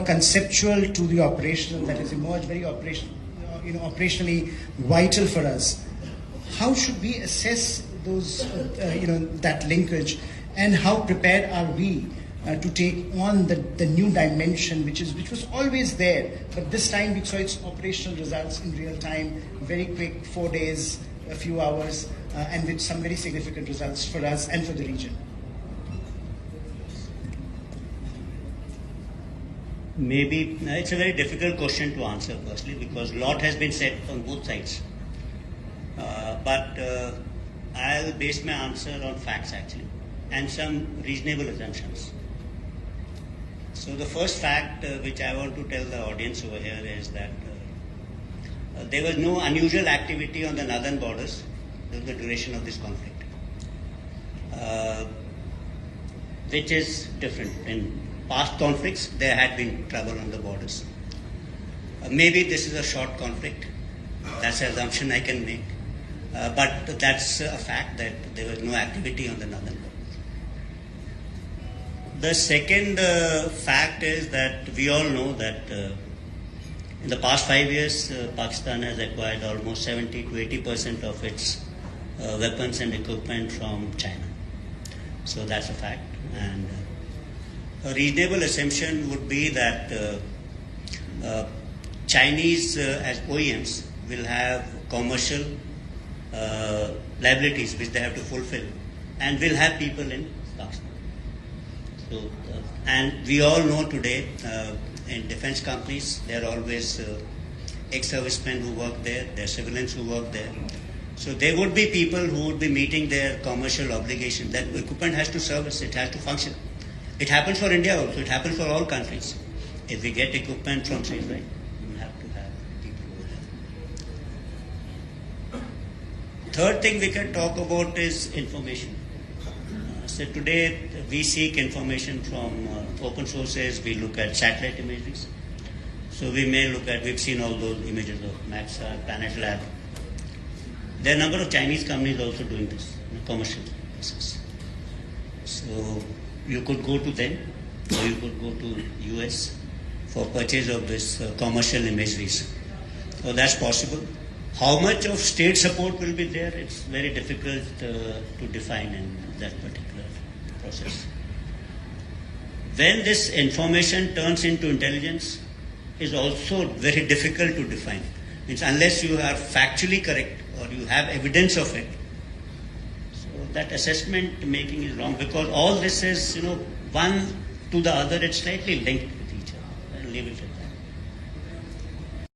conceptual to the operational, that has emerged very operationally vital for us. How should we assess those, that linkage, and how prepared are we to take on the new dimension, which was always there, but this time we saw its operational results in real time, very quick, 4 days, a few hours, and with some very significant results for us and for the region. Maybe it's a very difficult question to answer, firstly, because a lot has been said on both sides. But I'll base my answer on facts, actually, and some reasonable assumptions. So the first fact which I want to tell the audience over here is that there was no unusual activity on the northern borders during the duration of this conflict, which is different. In past conflicts, there had been trouble on the borders. Maybe this is a short conflict. That's an assumption I can make. But that's a fact that there was no activity on the northern borders. The second fact is that we all know that in the past 5 years, Pakistan has acquired almost 70 to 80% of its weapons and equipment from China. So that's a fact. And a reasonable assumption would be that Chinese as OEMs will have commercial liabilities which they have to fulfill, and will have people in Pakistan. So, and we all know today in defense companies, there are always ex-servicemen who work there, there are civilians who work there. So there would be people who would be meeting their commercial obligation. That equipment has to service, it has to function. It happens for India also, it happens for all countries. If we get equipment from Sri Lanka, we have to have people over there. Third thing we can talk about is information. So today we seek information from open sources, we look at satellite images. So we may look at, we've seen all those images of Maxar, Planet Lab. There are a number of Chinese companies also doing this on a commercial basis. So you could go to them, or you could go to US for purchase of this commercial imageries. So that's possible. How much of state support will be there, it's very difficult to define in that particular process. When this information turns into intelligence is also very difficult to define. Means unless you are factually correct or you have evidence of it, so that assessment making is wrong, because all this is, one to the other, it's slightly linked with each other. I'll leave it at that.